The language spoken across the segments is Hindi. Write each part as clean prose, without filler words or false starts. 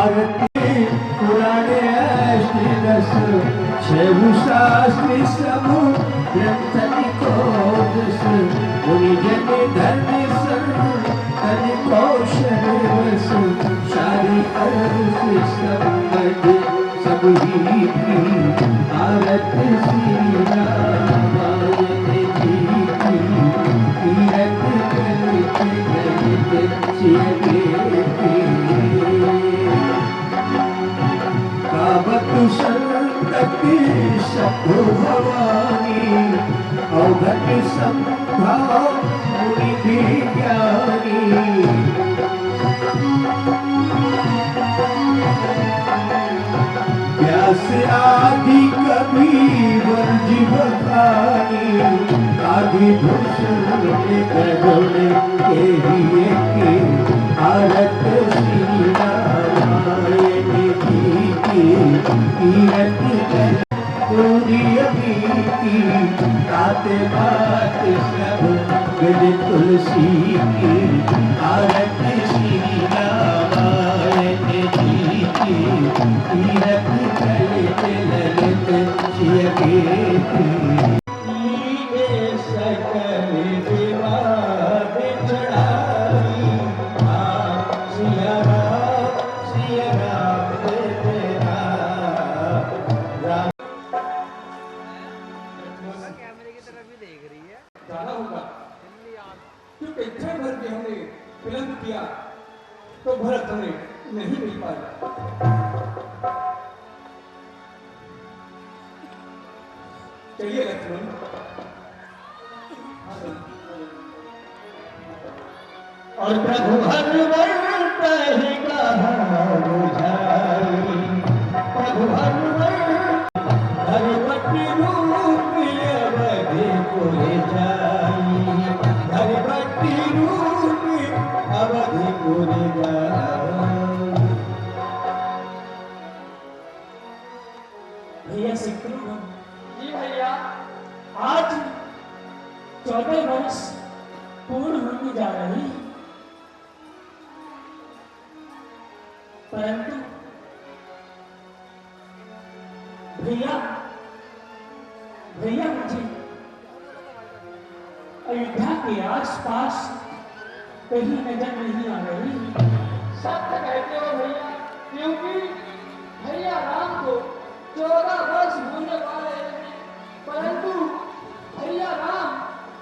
आरती पुराणे अष्टदश छेऊ शास्त्री समू ग्रंथ निकोदस मुनि जन धर्म सर्व तन कौशल वस सारी अर्थ संबंध सब ही भारत श्री रामायण जी की तीरथ करते करते सियके कावतु संतति शत्रु भवानी अवघट संभाव मुनि ज्ञानी व्यास आदि कबीर जीवखानी आदि भूषण गरुड़ के लिए के भारत श्री रामायण जी की तीरथ पूरी अभी ताते बात सब गद तुलसी की भारत श्री रामायण जी की तीरथ ललित ललित सियके सकल विवाद चढ़ाई सिया राम तेरा कैमरे की तरफ भी देख रही है। जाना होगा क्योंकि इच्छा भर के हमने विलंब किया तो भरत हमें नहीं मिल पाया। चलिए लक्ष्मण और प्रभु हरवर कहेगा बुझाई प्रभु हरवर हरिभक्ति रूप अवधि को ले जाई हरिभक्ति रूप अवधि को ले जाई। भैया शत्रुघ्न जी भैया आज 14 वर्ष पूर्ण होने जा रही, परंतु भैया भैया मुझे अयोध्या के आसपास कहीं नजर नहीं आ रही। सत्य कहते हो भैया, क्योंकि भैया राम को 14 वर्ष होने वाले हैं, परंतु भैया राम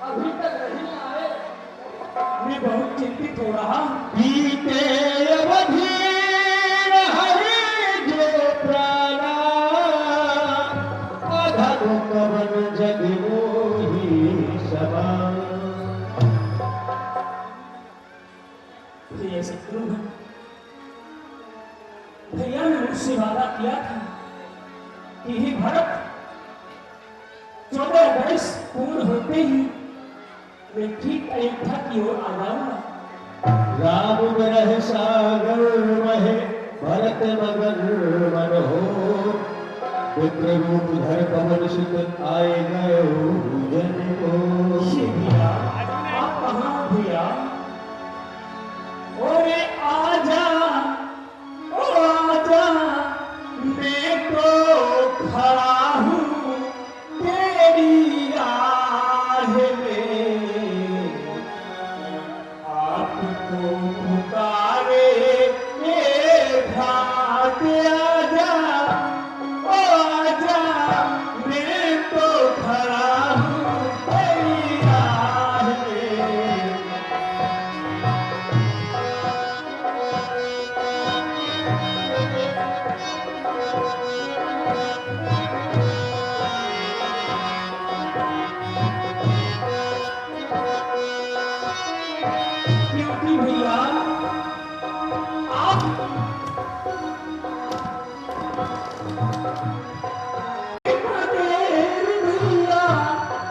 अभी तक नहीं आए। मैं बहुत चिंतित हो रहा हूँ। बीते अवधि हरि जो प्राणा अधर्म कवन जग मोहि समान। भैया शत्रुघ्न भैया ने मुझसे वादा किया था कि हे भरत 14 वर्ष पूर्ण होते ही मैं ठीक अयोध्या की ओर आ जाऊंगा। राम ग्रह सागर महे भरत मगर मन हो पुत्र रूप धर पवन सुत आए गए जन को। भैया आप कहाँ हो भैया? ओरे आजा ओ आजा मैं तो खड़ा हूँ तेरी राह में, आपको पुकारे ये घाट आजा ओ आजा मैं तो खड़ा हूँ तेरी राह में। क्योंकि भैया आप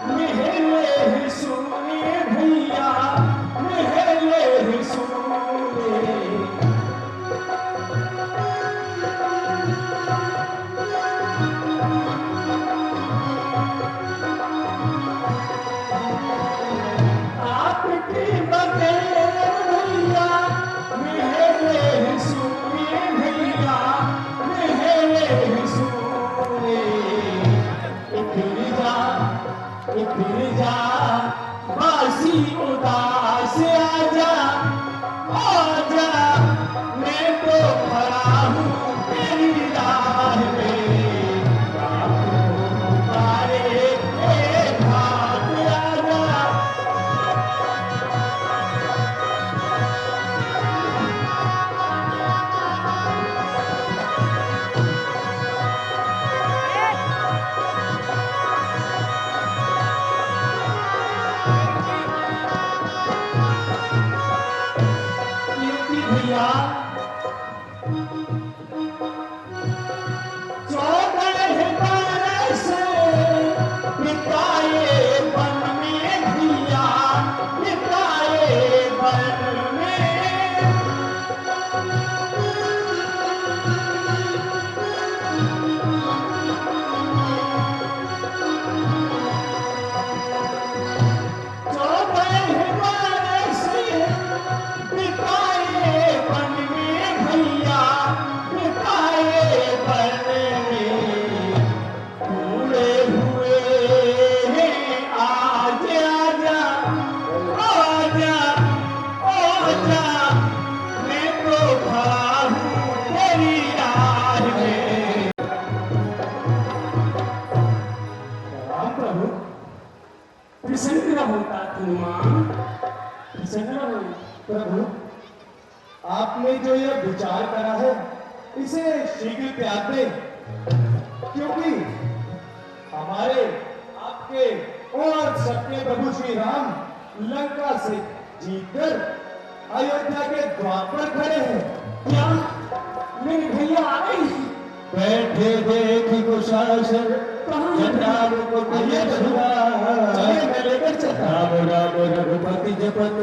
भैया मेरे सुने भैया मेरे सुने। आपकी बगैर भैया मेरे सुने भैया 14 बरस बिताए वन में भैया, बिताए वन में। प्रसन्न होता हनुमान, प्रसन्न हो। प्रभु, आपने जो यह विचार करा है इसे शीघ्र त्याग दें, क्योंकि हमारे आपके और सबके प्रभु श्री राम लंका से जीतकर अयोध्या के द्वार पर खड़े हैं। क्या मेरे भैया आ गई? बैठे देखी कुशासन राम को चलिए मैं लेकर चलता राम रघुपति जपत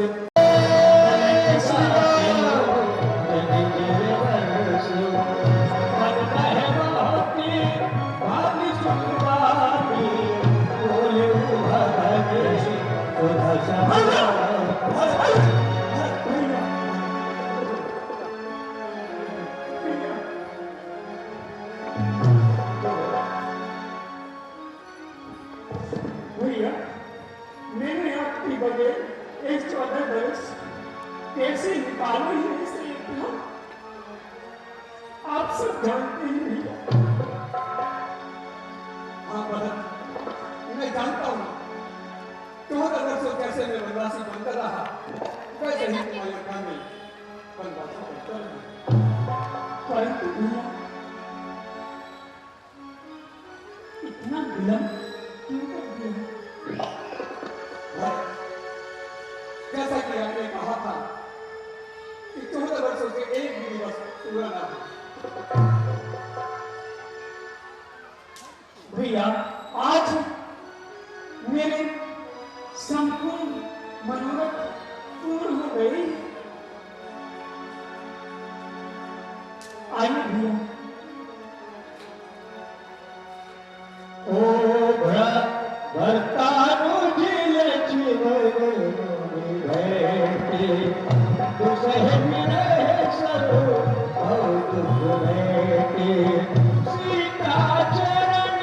भैया मैंने आपके बगैर एक 14 बरस कैसे निकालो ही ऐसे इतना, आप सब जानते ही भैया। हाँ भरत, मैं जानता हूँ 14 वर्षों कैसे मैं वनवासी बनकर रहा, वैसे ही तुम्हारे अयोध्या में वनवासी बनकर रहा। परंतु भैया इतना विलंब क्यों कर दिया? भरत, जैसा कि आपने कहा था कि 14 वर्षों से एक भी दिवस पूरा ना हो। भैया आज मेरे संपूर्ण मनोरथ पूर्ण हो गई। आइए भैया। ओ भरतानुज लक्ष्मण बैठे दुसह सरो बैठे सीता चरण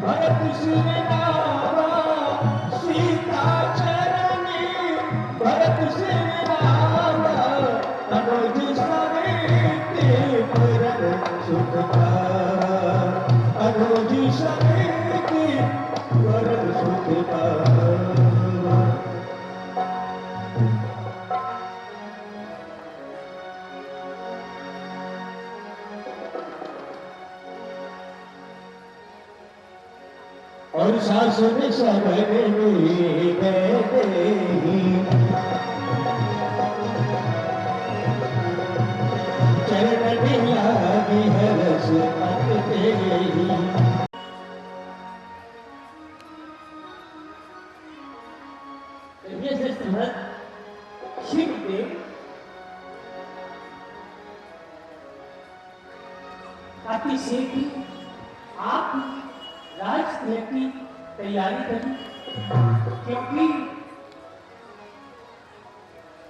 भरत सिर नावा, सीता चरण भरत सिर नावा, अनुज समेते परम सुख पावा, अनुज समेते परम सुख पावा। और शासन सगन में कहते ही चरण लागी हरस अतते ही। ये समय शिवदेव अति शीघ्र आप राजतिलक की तैयारी करें, क्योंकि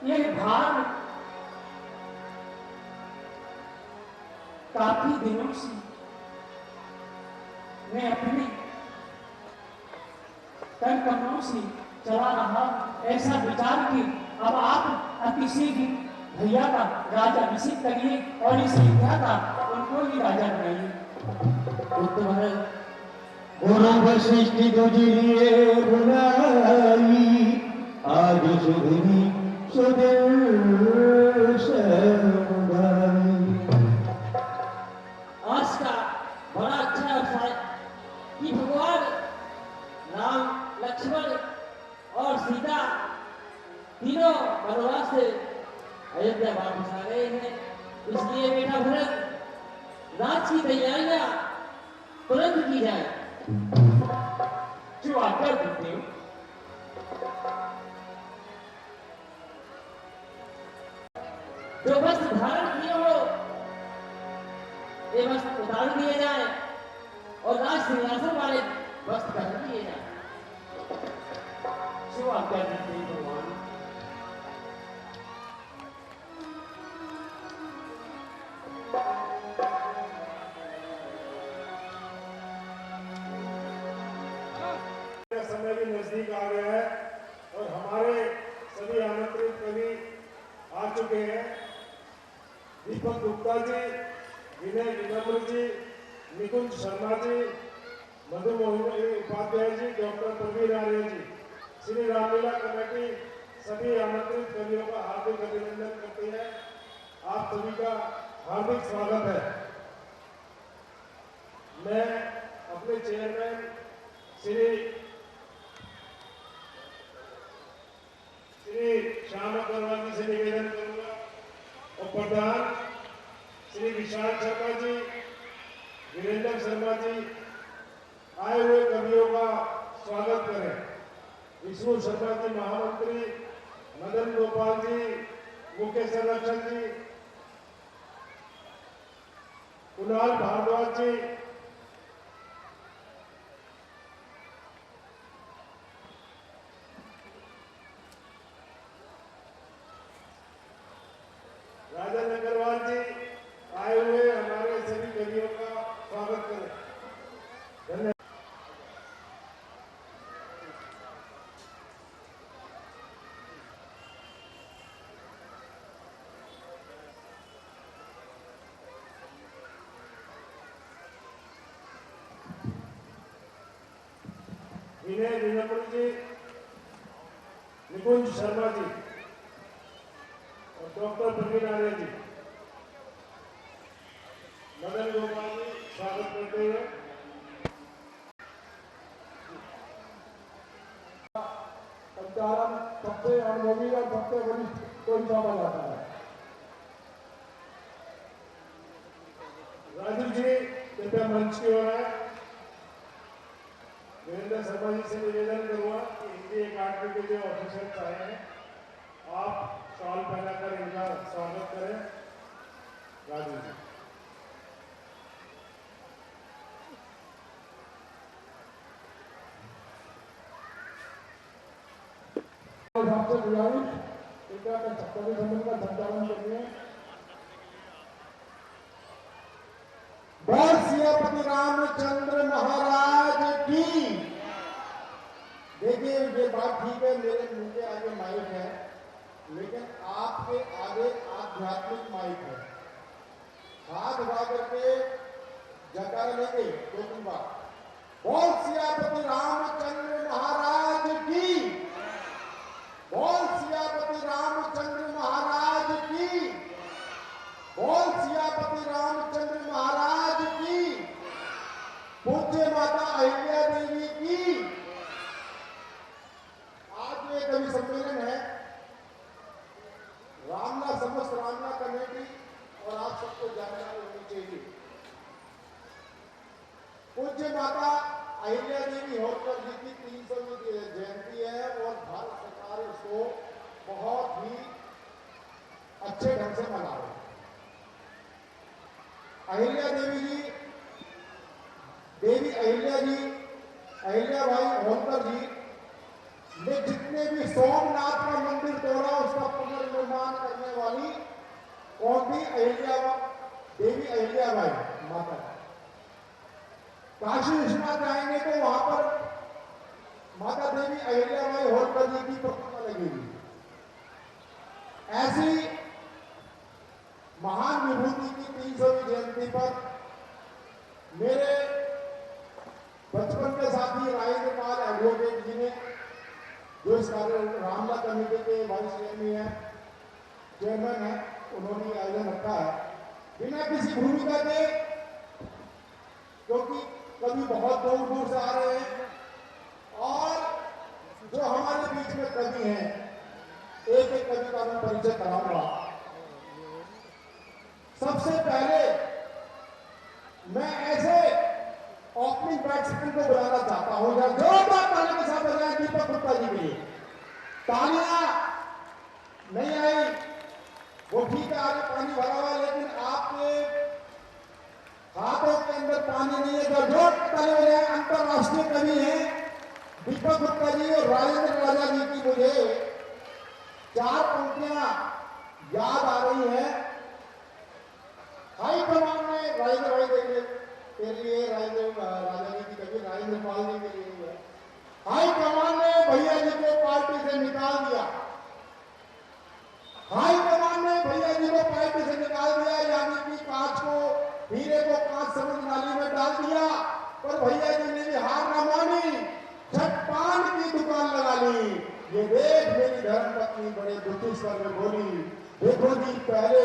यह भार काफी दिनों से मैं अपने तन कमरों से चला रहा, ऐसा विचार कि अब आप अति शीघ्र भैया का राजा अभिषेक करिए और इस अयोध्या का उनको ही राजा बनाइए। गुरु वशिष्ठ दुजिए बुलाई, आज सुधरी सुदर्श आज का बड़ा अच्छा अवसर है कि भगवान राम, लक्ष्मण और सीता तीनों वनवास से अयोध्या वापस आ गए हैं। इसलिए बेटा भरत, राज की तैयारियां तुरंत की जाए। जो आज्ञा देते हो। जो वस्त्र धारण किए हो ये वस्त्र उतार दिए जाए और राज सिंहासन वाले वस्त्र पहन दिए जाए। जो आज्ञा देते हो भगवान। समय भी नजदीक आ गया है और हमारे सभी आमंत्रित कवि आ चुके हैं। दीपक गुप्ता जी, विनय विनम्र जी, निकुंज शर्मा जी, मधु मोहिनी उपाध्याय जी, डॉक्टर प्रवीण आर्य जी, श्री रामलीला कमेटी सभी आमंत्रित कवियों का हार्दिक अभिनंदन करती है। आप सभी का हार्दिक स्वागत है। मैं अपने चेयरमैन श्री श्याम अग्रवाल जी से निवेदन करूंगा और प्रधान श्री विशाल शर्मा जी, वीरेंद्र शर्मा जी आए हुए कवियों का स्वागत करें। विष्णु शर्मा जी महामंत्री, मदन गोपाल जी मुख्य संरक्षक जी, कुणाल भारद्वाज जी, राजन अग्रवाल जी आए हुए हमारे सभी कवियों का स्वागत करें। धन्यवाद। विनय विनम्र जी, निकुंज शर्मा जी और डॉक्टर प्रवीण आर्य जी, मदन गोपाल जी स्वागत करते हुए संचालन सबसे अनुभवी और सबसे वरिष्ठ को सौंपा जाता है। राजू जी कृपया मंच की ओर आए। वीरेंद्र शर्मा जी से निवेदन करूंगा कि हिंदी अकादमी के जो ऑफिसर्स आए हैं आप शॉल पहनाकर इनका स्वागत करें। राजू जी सबसे गुजारिश कृपया कर सप्तमी संबंध का संचालन करिए। बोल सियापति रामचंद्र महाराज की। देखिए ये बात ठीक है, मेरे मुंह के आगे माइक है, लेकिन आपके आगे आध्यात्मिक माइक है। हाथ उठा करके जयकारा लेंगे दो तीन बार। बोल सियापति रामचंद्र महाराज की। बोल सियापति रामचंद्र महाराज की। बोल सियापति रामचंद्र महाराज की। पूज्य माता अहिल्या देवी की। आज ये कवि सम्मेलन है, रामला समस्त रामला कमेटी और आप सबको जानकारी होनी चाहिए। पूज्य माता अहिल्या देवी होलकर जी की 300वीं जयंती है और भारत सरकार इसको बहुत ही अच्छे ढंग से मना रही है। अहिल्या देवी जी, देवी अहिल्या जी, अहिल्याबाई होलकर जी ने जितने भी सोमनाथ का मंदिर तोड़ा उसका पुनर्निर्माण करने वाली कौन थी? अहिल्या देवी, अहिल्याबाई माता। काशी विश्वनाथ जाएंगे तो वहां पर माता देवी अहिल्याबाई होलकर जी की प्रतिमा लगेगी। ऐसी महान विभूति की 300वीं जयंती पर मेरे बचपन के साथी राजेंद्र पाल एडवोकेट जी ने, जो इस कार्य रामला कमेटी के वाइस चेयरमैन है, उन्होंने आयोजन रखा है बिना किसी भूमिका के, क्योंकि कभी बहुत दूर दूर से आ रहे हैं और जो हमारे बीच में कवि हैं, एक एक कवि का मैं परिचय कराऊंगा। सबसे पहले मैं ऐसे ओपनिंग बैट्समैन को बुलाना चाहता हूं या जोरदार ताली के साथ बजाएं दीपक गुप्ता जी के लिए। तालियां नहीं आई वो ठीक है, आगे पानी भरा हुआ है, लेकिन आपके हाथों के अंदर पानी नहीं है। जो जोर ताली बजाएं। अंतरराष्ट्रीय कवि हैं दीपक गुप्ता जी और राजेंद्र राजा जी की मुझे 4 पंक्तियां याद आ रही हैं। हाई कमान में राजेंद्र भाई के लिए राजेंद्र राजा जी की कवि राजेंद्र पाल जी के लिए है। हाई कमान ने भैया जी को पार्टी से निकाल दिया। हाई कमान ने भैया जी को पार्टी से निकाल दिया, यानी कि कांच को हीरे को कांच समझ नाली में डाल दिया। पर भैया जी ने भी हार ना मानी, छठ पान की दुकान लगा ली। ये देख मेरी धर्मपत्नी बड़े दुखी स्वर में बोली, देखो जी पहले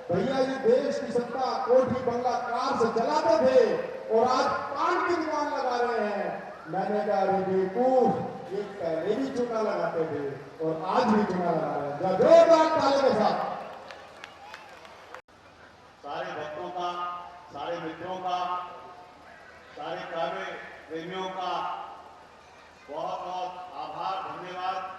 भैया जी देश की सत्ता कोठी बंगला कार से चलाते थे और आज पान की दुकान लगा रहे हैं। मैंने कहा अरे बेवकूफ, ये पहले भी चुना लगाते थे और आज भी चुना लगा रहे हैं। जोरदार ताली के साथ सारे भक्तों का, सारे मित्रों का, सारे काव्य प्रेमियों का बहुत बहुत आभार, धन्यवाद।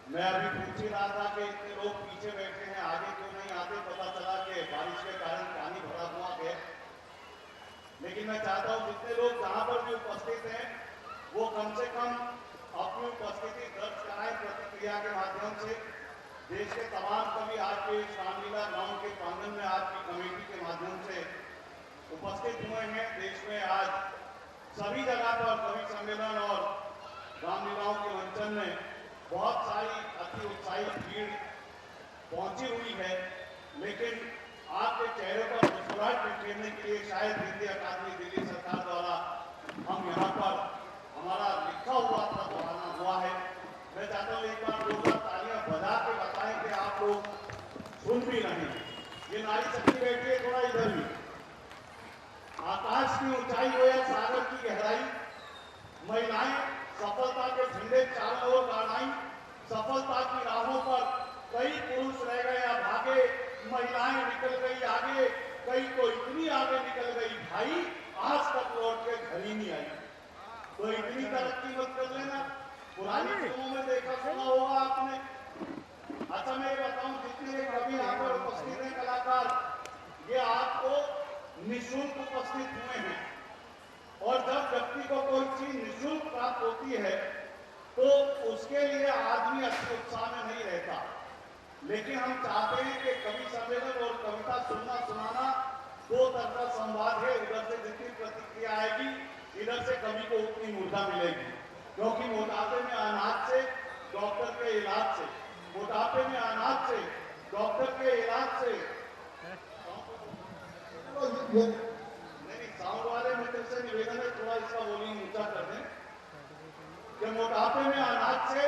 मैं अभी पूछ ही रहा था कि इतने लोग पीछे बैठे हैं, आगे क्यों नहीं आते। पता चला कि बारिश के कारण पानी भरा हुआ है। लेकिन मैं चाहता हूं जितने लोग जहां पर भी उपस्थित हैं वो कम से कम अपनी उपस्थिति दर्ज कराएं प्रतिक्रिया के माध्यम से। देश के तमाम कवि आपके रामलीला ग्राउंड के प्रांगण में आपकी कमेटी के माध्यम से उपस्थित हुए हैं। देश में आज सभी जगह पर कवि सम्मेलन और रामलीलाओं के मंचन में बहुत सारी अति उत्साही भीड़ पहुंची हुई है, लेकिन आपके चेहरे पर मुस्कुराहट बिखेरने के लिए शायद हिंदी अकादमी दिल्ली सरकार द्वारा हम यहाँ पर हमारा लिखा हुआ पत्र आना हुआ है। मैं चाहता हूँ एक बार जोरदार तालियां बजा के बताएं कि आप लोग सुन भी रहे हैं। ये नारी शक्ति बैठी है थोड़ा इधर भी। आकाश की ऊंचाई हो या सागर की गहराई, महिलाएं सफलता के झंडे चारों ओर गाड़ाई। सफलता की राहों पर कई पुरुष रह गए या भागे, महिलाएं निकल गई आगे, कई तो इतनी आगे निकल गई भाई आज तक लौट के घर ही नहीं आई। तो इतनी तरक्की मत कर लेना। पुरानी फिल्मों में देखा सुना होगा आपने। अच्छा मैं बताऊं, जितने कवि यहाँ पर उपस्थित हैं कलाकार, ये आपको निःशुल्क उपस्थित हुए हैं। और जब व्यक्ति को कोई चीज निःशुल्क प्राप्त होती है तो उसके लिए आदमी अच्छे उत्साह में नहीं रहता। लेकिन हम चाहते हैं कि कवि सम्मेलन और कविता सुनना सुनाना दो तरफा संवाद है। उधर से जितनी प्रतिक्रिया आएगी इधर से कवि को उतनी ऊर्जा मिलेगी। क्योंकि मोटापे में अनाज से डॉक्टर के इलाज से, मोटापे में अनाज से डॉक्टर के इलाज से, नहीं साउंड वाले मित्र से निवेदन है थोड़ा इसका वॉल्यूम ऊंचा कर दें कि मोटापे में अनाज से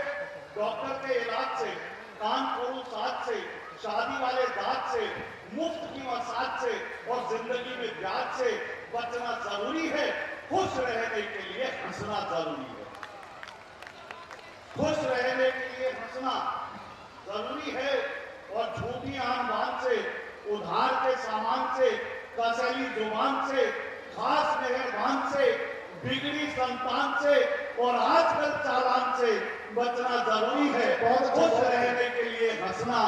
डॉक्टर के इलाज से, कान खोरू साथ से, शादी वाले दांत से, मुफ्त की मसाज से और जिंदगी में ब्याज से बचना जरूरी है। खुश रहने के लिए हंसना जरूरी है। खुश रहने के लिए हंसना जरूरी है। और झूठी आन बान से, उधार के सामान से, कसैली जुबान से, खास मेहरबान से, बिगड़ी संतान से और आजकल चालान से बचना जरूरी है। खुश रहने के लिए हंसना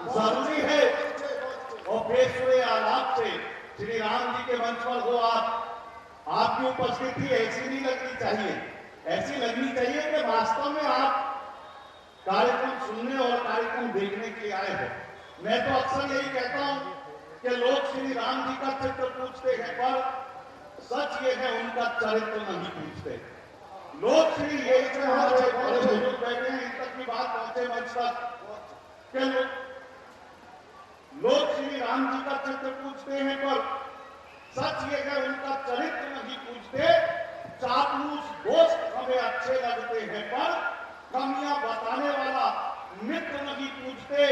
जरूरी है। और बेसुरे आलाप से श्री राम जी के मंच पर हो आपकी उपस्थिति ऐसी नहीं लगनी चाहिए। ऐसी लगनी चाहिए कि वास्तव में आप कार्यक्रम सुनने और कार्यक्रम देखने के लिए आए हो। मैं तो अक्सर यही कहता हूं कि लोग श्री राम जी का चित्र पूछते हैं, पर सच ये है उनका चरित्र नहीं पूछते। लोग श्री यही से हमारे बड़े बुजुर्ग बैठे हैं, इन तक की बात पहुंचे मंच तक कि लोग श्री राम जी का चित्र पूछते हैं, पर सच ये है उनका चरित्र नहीं पूछते। चापलूस दोस्त हमें अच्छे लगते हैं, पर कमियां बताने वाला मित्र नहीं पूछते।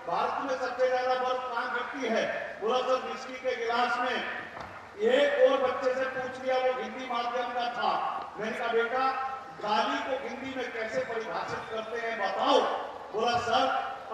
भारत में सबसे ज्यादा बर्फ कहां गिरती है? पूरा सब विस्की के गिलास में। एक और बच्चे से पूछ लिया, वो हिंदी माध्यम का था। मैंने कहा बेटा गाली को हिंदी में कैसे परिभाषित करते हैं बताओ। बोला सर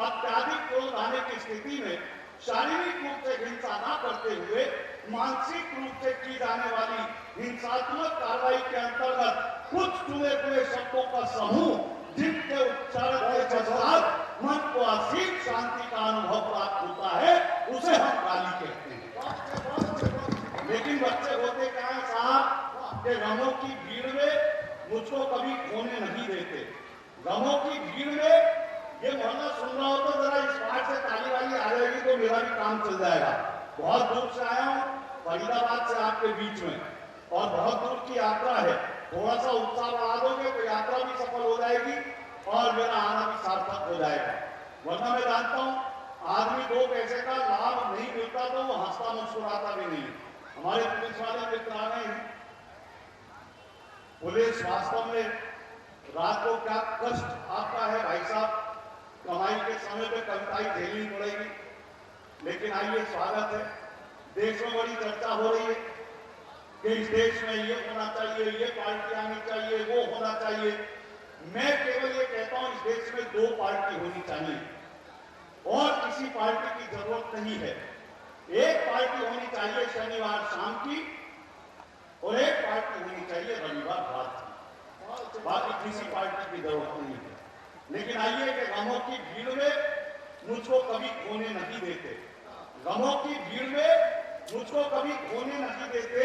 अत्याधिक क्रोध आने की स्थिति में शारीरिक रूप से हिंसा न करते हुए मानसिक रूप से की जाने वाली हिंसात्मक कार्रवाई के अंतर्गत कुछ चुने हुए शब्दों का समूह जिनके उच्चारण के पश्चात मन को असीम शांति का अनुभव प्राप्त होता है, उसे हम गाली कहते हैं। लेकिन बच्चे होते क्या है साहब कि गमों की भीड़ में मुझको कभी खोने नहीं देते। गमों की भीड़ में ये मोहल्ला सुन रहा हो तो जरा इस पार्ट से ताली वाली आ जाएगी तो मेरा भी काम चल जाएगा। बहुत दूर से आया हूँ, फरीदाबाद से आपके बीच में, और बहुत दूर की यात्रा है। थोड़ा सा उत्साह बढ़ा दोगे तो यात्रा भी सफल हो जाएगी और मेरा आना भी सार्थक हो जाएगा। वरना मैं जानता हूँ आदमी 2 पैसे का लाभ नहीं मिलता तो वो हंसता मुस्कुराता भी नहीं। हमारे पुलिस वाले मित्र आ गए हैं। पुलिस वास्तव में रात को क्या कष्ट आपका है भाई साहब, कमाई के समय पे कविताई झेलनी पड़ेगी। लेकिन आइए, स्वागत है। देश में बड़ी चर्चा हो रही है कि इस देश में ये होना चाहिए, ये पार्टी आनी चाहिए, वो होना चाहिए। मैं केवल ये कहता हूं इस देश में 2 पार्टी होनी चाहिए और किसी पार्टी की जरूरत नहीं है। एक पार्टी होनी चाहिए शनिवार शाम की और एक पार्टी होनी चाहिए रविवार रात की। बाकी किसी पार्टी की जरूरत नहीं है। लेकिन आइए कि गमों की भीड़ में मुझको कभी खोने नहीं देते। गमों की भीड़ में मुझको कभी खोने नहीं देते।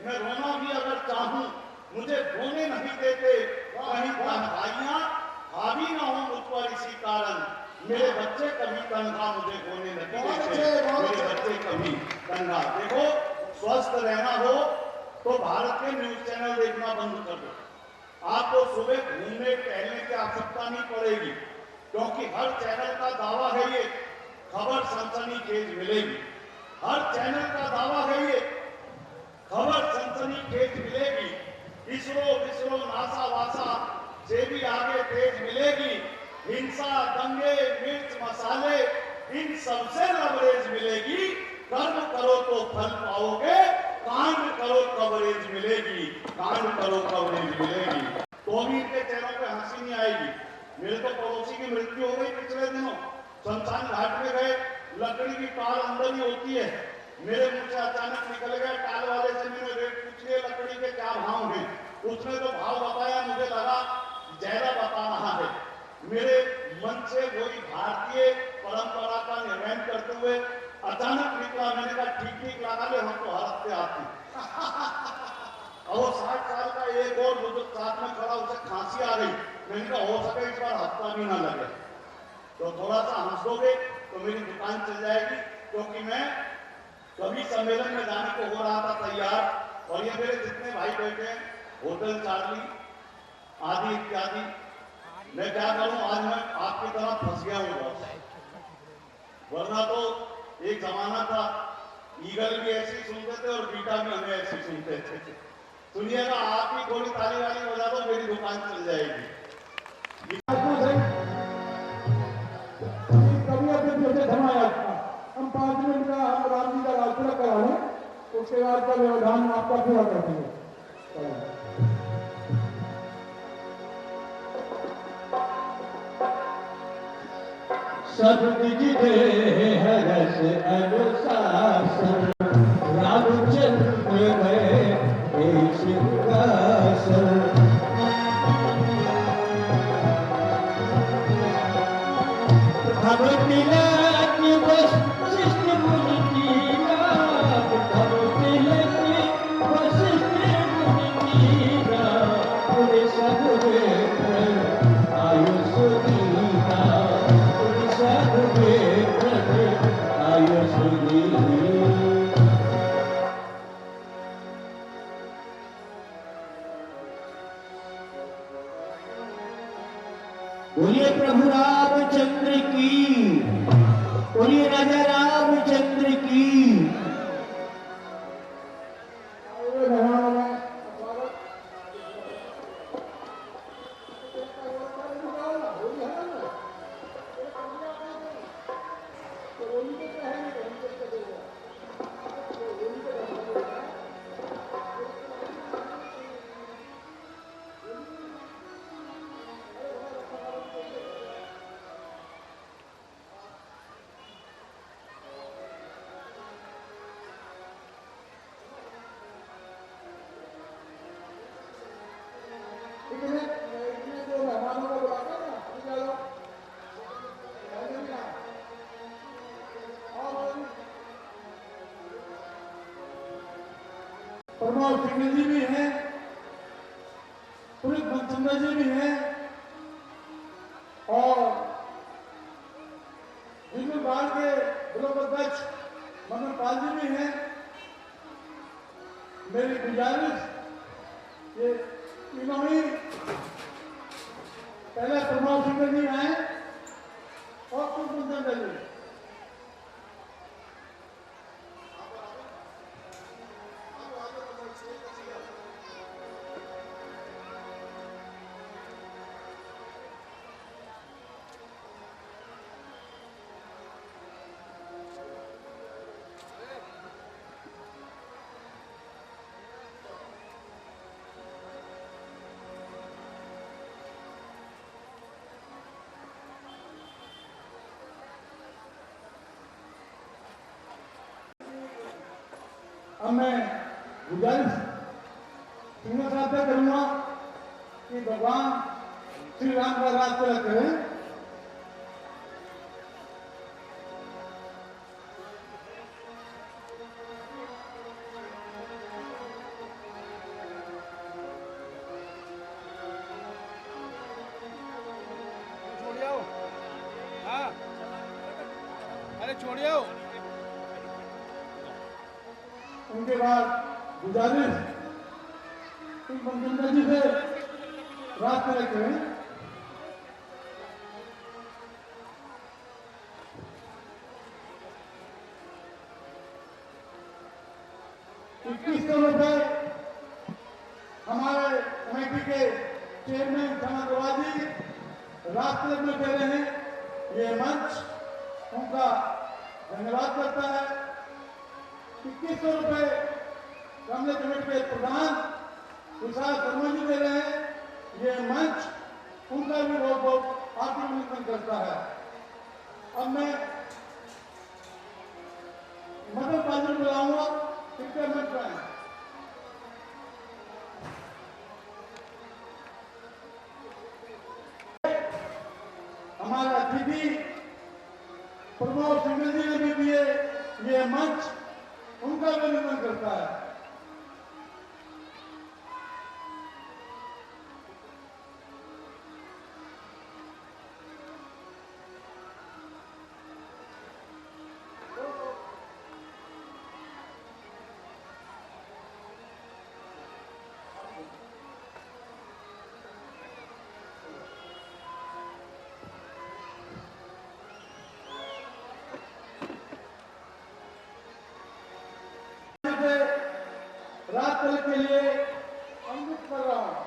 मैं रोना भी अगर चाहूं मुझे रोने नहीं देते। कहीं तन्हाइयां हावी ना हो मुझ पर इसी कारण। मेरे बच्चे कभी तन्हा मुझे खोने नहीं देते। मेरे बच्चे कभी तन्हा। देखो, स्वस्थ रहना हो तो भारत के न्यूज चैनल देखना बंद कर दो। आपको सुबह घूमने टहलने की आवश्यकता नहीं पड़ेगी, क्योंकि हर चैनल का दावा है ये खबर सनसनीखेज मिलेगी। हर चैनल का दावा है ये खबर सनसनीखेज मिलेगी। इसरो नासा वासा से भी आगे तेज मिलेगी। हिंसा, दंगे, मिर्च मसाले, इन सबसे लवरेज मिलेगी। कर्म करो तो फल पाओगे, कांड करो कवरेज मिलेगी। कांड करो कवरेज मिलेगी। तो भी इनके चेहरों पे हंसी नहीं आएगी। मेरे तो पड़ोसी की मृत्यु हो गई पिछले दिनों। शमशान घाट में गए, लकड़ी की टाल अंदर ही होती है। मेरे मुंह से अचानक निकल गया। टाल वाले से मैंने रेट पूछ लिया लकड़ी के क्या भाव हैं। उसने तो भाव बताया, मुझे लगा ज्यादा बता रहा है। मेरे मन से वही भारतीय परंपरा का निर्वहन करते हुए अचानक निकला। मैंने कहा ठीक लगा ले, हम तो हर हफ्ते आते हैं। और वो 60 साल का एक और बुजुर्ग साथ में खड़ा, उसे खांसी आ गई। मैंने कहा हो सके इस बार हफ्ता भी ना लगे, तो थोड़ा सा हंस दोगे तो मेरी दुकान चल जाएगी। क्योंकि मैं कभी सम्मेलन में जाने को हो रहा था तैयार, और ये मेरे जितने भाई बैठे हैं, होटल चार्ली आदि इत्यादि, मैं क्या करूं, आज मैं आपकी तरह फंस गया हूं बहुत। वरना तो एक जमाना था ईगल भी ऐसी सुनते थे और बीटा भी हमें ऐसी सुनते थे। सुनिएगा, आप भी थोड़ी ताली वाली बजा दो, मेरी दुकान चल जाएगी। कभी अपने छोटे धमाया हम 5 मिनट का हम राम जी का राज पूरा करा लें, उसके बाद का व्यवधान आपका पूरा कर देंगे। सब निज दे हरस अनुशासन, रामचंद्र में सिंहासन। हम तिलक बस शिष्ट मुनि कीरा, हम तिलक वशिष्ठ मुनि कीरा, उन सब में आयुष दीना, उन सब में आयुष दीना। बोलिए प्रभु रामचंद्र की, बोलिए राजा रामचंद्र की। प्रमोद सिंह जी भी हैं, पुलिस मनचंद्र जी भी हैं और हिंदू बाढ़ के ब्लॉक अध्यक्ष मदन पाल जी भी हैं। मेरी गुजारिश ये तीनों ही पहले प्रमोद सिंह जी आए और पुलिस मनचंद्र जी। अब मैं गुजारिश सिंह साहब से करूंगा कि भगवान श्री राम का राज तिलक करें। छोड़ियो, हाँ, अरे छोड़ियो। उनके बाद गुजारिश मनचंद्र जी से रात तिलक करें। ₹2100 हमारे कमेटी के चेयरमैन समाजवाद जी रात तिलक में दे रहे हैं। ये मंच उनका धन्यवाद करता है। ₹2100 कमले कमेटी के प्रधान विशाल शर्मा जी दे रहे हैं। ये मंच उनका भी बहुत बहुत आर्थिक अभिनंदन करता है। अब मैं मदन पाल जी बुलाऊंगा, कृपया मंच पर आएं। हमारे अतिथि प्रमोद सिंह जी ने भी दिए, ये मंच उनका भी अभिनंदन करता है। रात तिलक के लिए अंकित कर रहा हूं।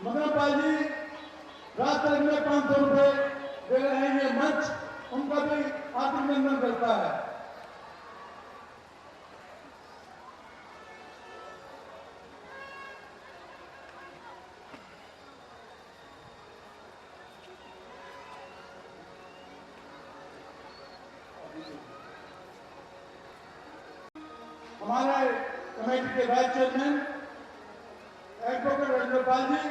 मदन पाल जी रात तिलक में ₹500 दे रहे हैं। ये मंच उनका भी आर्थिक अभिनंदन करता है। हमारे कमेटी के vice chairman advocate Ravindra Pal ji,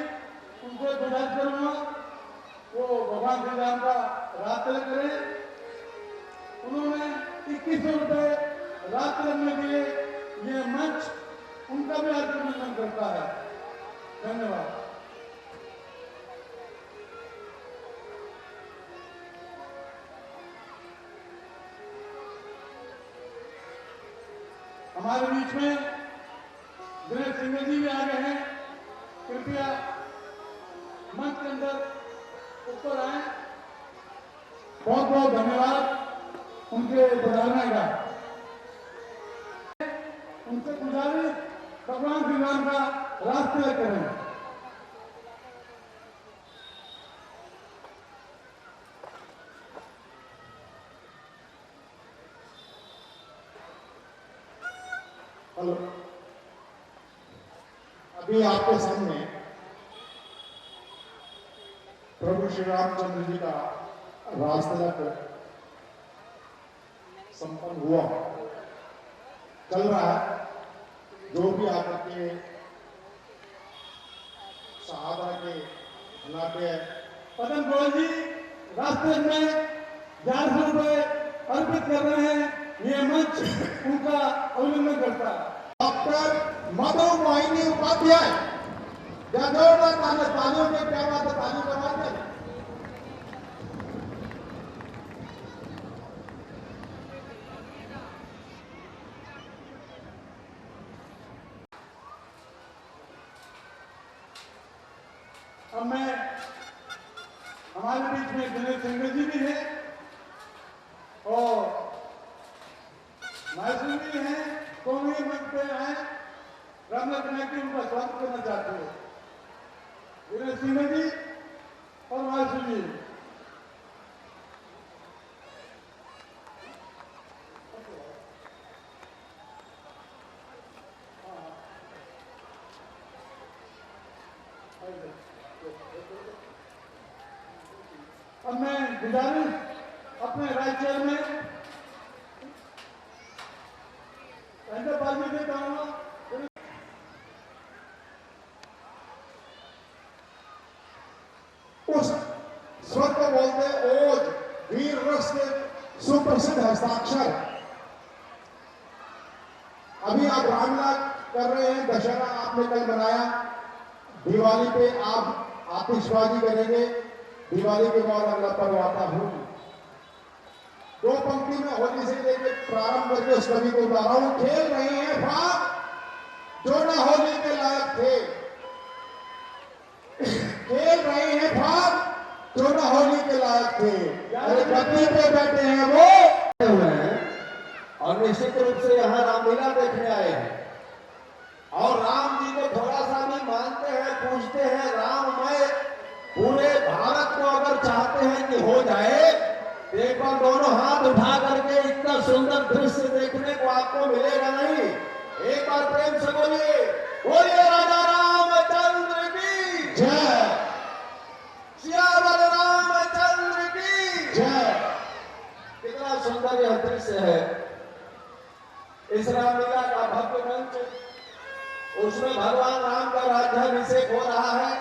उनको गुजारिश करूंगा वो भगवान श्री राम का रात तिलक करें। उन्होंने ₹2100 रात तिलक में दिए। ये मंच उनका भी आर्थिक अभिनंदन करता है। धन्यवाद। हमारे बीच में दिनेश सिंह जी भी आ गए हैं। कृपया मंच के अंदर ऊपर आए। बहुत बहुत धन्यवाद उनके पधारने का। उनसे गुजारिश भगवान श्री राम का रात तिलक करें। हेलो, अभी आपके सामने प्रभु श्री रामचंद्र जी का राज तिलक संपन्न हुआ, चल रहा है। जो भी आकर के शहादा के घनाटे पदम गोयल जी रास्ते में ₹1100 अर्पित कर रहे हैं। ये मंच उनका अवलंबन करता है। डॉक्टर मधु मोहिनी उपाध्याय, जोरदार तालियों के क्या बात है, ताली बजाते हैं। अब मैं हमारे बीच में विनय सिंह जी भी हैं और मासूम भी हैं, कौमी मंच पे आए, रामनाथ नायक उनका स्वागत करना चाहते हैं। विनय सिंह जी और मासूम जी। अब मैं गुजारिश अपने राज्य में बाजी से कहूँगा, उस स्वर को बोलते ओज, वीर रस के सुप्रसिद्ध हस्ताक्षर। अभी आप रामलीला कर रहे हैं, दशहरा आपने कल मनाया, दिवाली पे आप आतिशबाजी करेंगे, दिवाली के बाद अगला पर्व आता हूं। दो पंक्ति में होली से लेकर प्रारंभ करके उस कवि को गा रहा हूं। खेल रहे हैं फाग जो न होली के लायक थे, खेल रहे हैं फाग जो न होली के लायक थे, अरे गद्दी पे बैठे हैं वो हुए हैं और निश्चित रूप से यहाँ रामलीला देखने आए हैं और राम जी को थोड़ा सा भी मानते हैं, पूछते हैं। राममय पूरे भारत को अगर चाहते हैं कि हो जाए, एक बार दोनों हाथ उठा करके इतना सुंदर दृश्य देखने को आपको मिलेगा नहीं। एक बार प्रेम से बोलिए, बोलिए राजा रामचंद्र की जय, सियावर रामचंद्र की जय। कितना सुंदर यह दृश्य है। इस रामलीला का भव्य मंच, उसमें भगवान राम का राज्याभिषेक हो रहा है।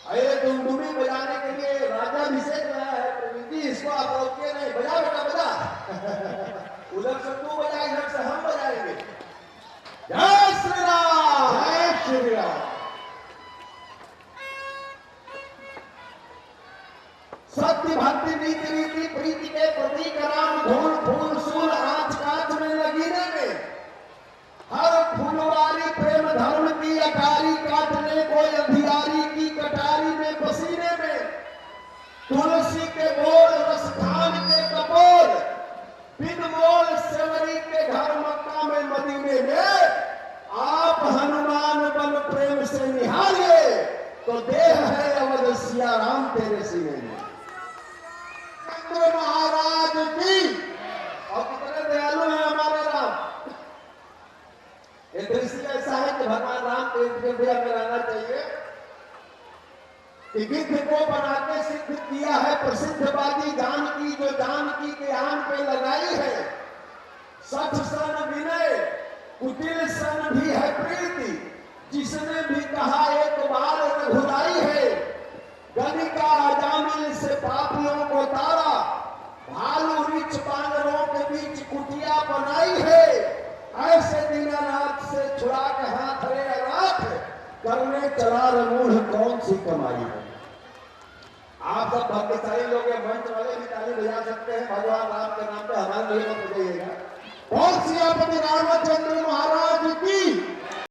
अरे डुमडुमी बजाने के लिए राज्याभिषेक लाया है प्रवीण जी, इसको आप रोकिए नहीं, बजा बेटा बजा। उधर से तू बजा, इधर से हम बजाएंगे। जय श्री राम, जय श्री राम। सत्य भक्ति नीति रीति प्रीति के प्रतीक राम, धूल फूल सूल आँच कांच में लगीने में, हर फूलवारी प्रेम धर्म की अटारी काटने को अंधियारी की कटारी में पसीने में, तुलसी के बोल रस खान के कपोल, बिन मोल सेवरी के घर मक्का में मदीने में, आप हनुमान बन प्रेम से निहारिए तो देह है अवध सिया राम तेरे सीने में। चंद्र महाराज की, और कितने दयालु हैं हमारे राम। ये दृश्य ऐसा है कि भगवान राम के हृदय में रहना चाहिए कि गिद्ध को बना के सिद्ध किया है प्रसिद्धवादी जानकी, जो जानकी के आन पे लगाई है। सच सन विनय कुटिल सन भी है प्रीति, जिसने भी कहा एक बार रघुराई है। गणिका अजामिल से पापियों को तारा, भालू रिच बानरों के बीच कुटिया बनाई है। ऐसे दीनानाथ से छुड़ा के हाथ रे अनाथ, करने चला रमूढ़ कौन सी कमाई है। आप सब भाग्यशाली लोग हैं, मंच वाले भी ताली बजा सकते हैं। भगवान राम के नाम पे हमारे लिए मत बजाइएगा। और सियापति रामचंद्र महाराज